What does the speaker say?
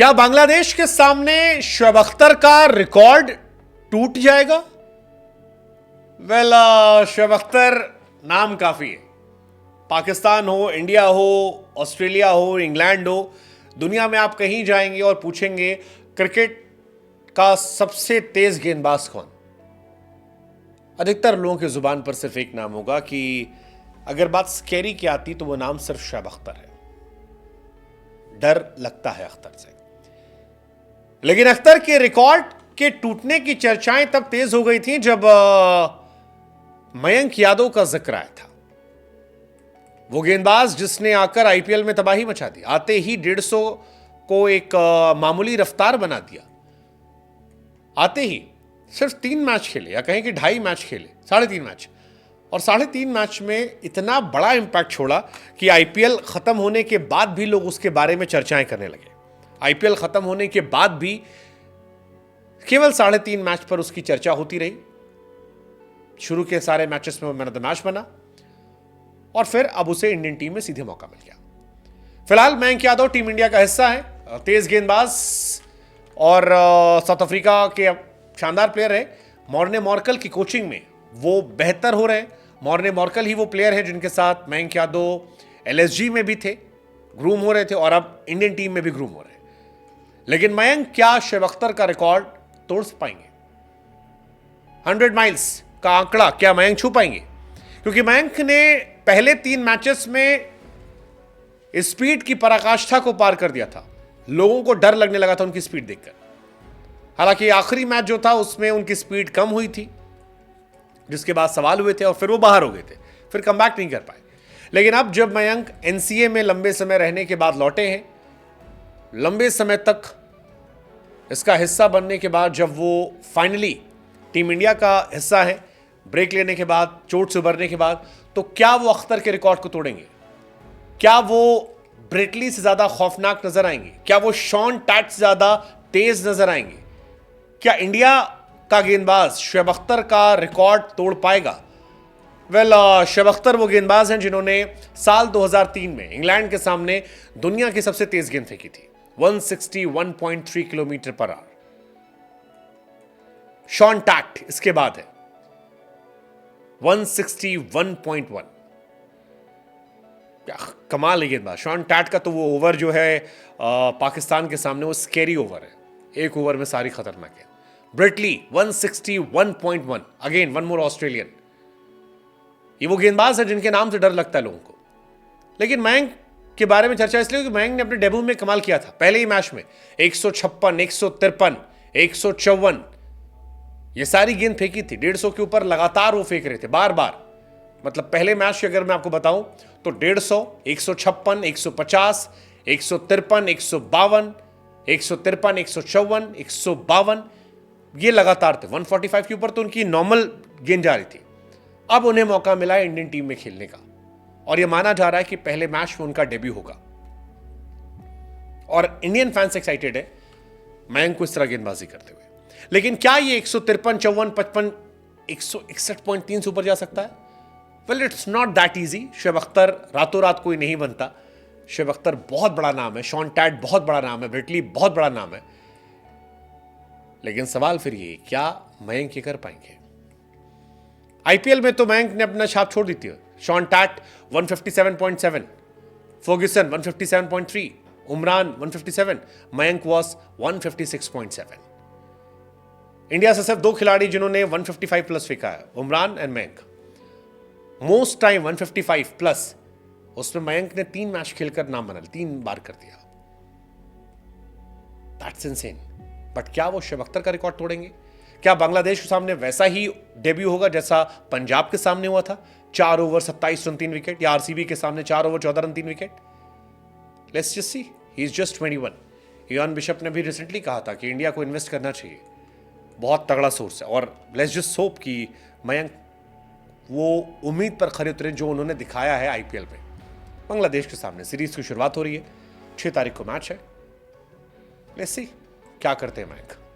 क्या बांग्लादेश के सामने शोएब अख्तर का रिकॉर्ड टूट जाएगा? वेल, शोएब अख्तर नाम काफी है। पाकिस्तान हो, इंडिया हो, ऑस्ट्रेलिया हो, इंग्लैंड हो, दुनिया में आप कहीं जाएंगे और पूछेंगे क्रिकेट का सबसे तेज गेंदबाज कौन, अधिकतर लोगों की जुबान पर सिर्फ एक नाम होगा कि अगर बात स्कैरी की आती तो वो नाम सिर्फ शोएब अख्तर है। डर लगता है अख्तर से, लेकिन अख्तर के रिकॉर्ड के टूटने की चर्चाएं तब तेज हो गई थी जब मयंक यादव का जिक्र आया था। वो गेंदबाज जिसने आकर आईपीएल में तबाही मचा दी, आते ही 150 को एक मामूली रफ्तार बना दिया। आते ही सिर्फ 3 मैच खेले, या कहें कि 2.5 मैच खेले, 3.5 मैच, और 3.5 मैच में इतना बड़ा इंपैक्ट छोड़ा कि आईपीएल खत्म होने के बाद भी लोग उसके बारे में चर्चाएं करने लगे। आईपीएल खत्म होने के बाद भी केवल 3.5 मैच पर उसकी चर्चा होती रही। शुरू के सारे मैचेस में वो मैन ऑफ द मैच बना और फिर अब उसे इंडियन टीम में सीधे मौका मिल गया। फिलहाल मयंक यादव टीम इंडिया का हिस्सा है, तेज गेंदबाज और साउथ अफ्रीका के शानदार प्लेयर है। मॉर्ने मॉर्कल की कोचिंग में वो बेहतर हो रहे हैं। मॉर्ने मॉर्कल ही वो प्लेयर है जिनके साथ मयंक यादव एलएसजी में भी थे, ग्रूम हो रहे थे, और अब इंडियन टीम में भी ग्रूम हो रहे हैं। लेकिन मयंक क्या शोएब अख्तर का रिकॉर्ड तोड़ पाएंगे? 100 माइल्स का आंकड़ा क्या मयंक छू पाएंगे? क्योंकि मयंक ने पहले 3 मैचेस में स्पीड की पराकाष्ठा को पार कर दिया था। लोगों को डर लगने लगा था उनकी स्पीड देखकर। हालांकि आखिरी मैच जो था उसमें उनकी स्पीड कम हुई थी, जिसके बाद सवाल हुए थे और फिर वो बाहर हो गए थे, फिर कमबैक नहीं कर पाए। लेकिन अब जब मयंक एनसीए में लंबे समय रहने के बाद लौटे हैं, लंबे समय तक इसका हिस्सा बनने के बाद जब वो फाइनली टीम इंडिया का हिस्सा है, ब्रेक लेने के बाद, चोट से उबरने के बाद, तो क्या वो अख्तर के रिकॉर्ड को तोड़ेंगे? क्या वो ब्रेटली से ज्यादा खौफनाक नजर आएंगे? क्या वो शॉन टैट से ज्यादा तेज नजर आएंगे? क्या इंडिया का गेंदबाज शोएब अख्तर का रिकॉर्ड तोड़ पाएगा? वेल, शोएब अख्तर वो गेंदबाज हैं जिन्होंने साल 2003 में इंग्लैंड के सामने दुनिया की सबसे तेज गेंद फेंकी थी, 161.3 kilometre per hour. Shawn TET इसके बाद है 161.1। क्या कमाल है गेंदबाज शॉन टैट का। तो वो ओवर जो है पाकिस्तान के सामने वो स्कैरी ओवर है, एक ओवर में सारी खतरनाक है। Brett Lee 161.1, again one more Australian. ये वो गेंदबाज है जिनके नाम से डर लगता है लोगों को। लेकिन मयंक के बारे में चर्चा इसलिए कि मयंक ने अपने डेब्यू में कमाल किया था। पहले ही मैच में 156, 153, 154 ये सारी गेंद फेंकी थी। 150 के ऊपर लगातार वो फेंक रहे थे, बार बार। मतलब पहले मैच की अगर मैं आपको बताऊं तो 150, 156, 150, 153, 152, 153, 154, 152 ये लगातार थे। 145 के ऊपर तो उनकी नॉर्मल गेंद जा रही थी। अब उन्हें मौका मिला है इंडियन टीम में खेलने का, और यह माना जा रहा है कि पहले मैच में उनका डेब्यू होगा। और इंडियन फैंस एक्साइटेड है मयंक को इस तरह गेंदबाजी करते हुए। लेकिन क्या ये 153, 54, 55, 161.3 से ऊपर जा सकता है? Well, it's not that easy. Shoaib Akhtar रातों रात कोई नहीं बनता। शोएब अख्तर बहुत बड़ा नाम है, शॉन टैट बहुत बड़ा नाम है, ब्रेटली बहुत बड़ा नाम है। लेकिन सवाल फिर ये, क्या मयंक ये कर पाएंगे? आईपीएल में तो मयंक ने अपना छाप छोड़ दी थी। Shaun Tait 157.7, Ferguson 157.3, Umran 157, Mayank was 156.7। India से सिर्फ 2 खिलाड़ी जिन्होंने 155 प्लस फेंका है, Umran and Mayank. Most time 155 plus, उसमें मयंक ने 3 मैच खेलकर नाम बना, 3 बार कर दिया। That's insane. बट क्या वो शोएब अख्तर का रिकॉर्ड तोड़ेंगे? क्या बांग्लादेश के सामने वैसा ही डेब्यू होगा जैसा पंजाब के सामने हुआ था, 4 ओवर 27 रन 3 विकेट, या आरसीबी के सामने 4 over 14 run 3 wicket? Let's just see. He is just 21। Ian bishop ने भी रिसेंटली कहा था कि इंडिया को इन्वेस्ट करना चाहिए, बहुत तगड़ा सोर्स है। और लेट्स जस्ट होप कि मयंक वो उम्मीद पर खरे उतरे जो उन्होंने दिखाया है आईपीएल में। बांग्लादेश के सामने सीरीज की शुरुआत हो रही है, 6 तारीख को मैच है। लेट्स सी क्या करते हैं मयंक।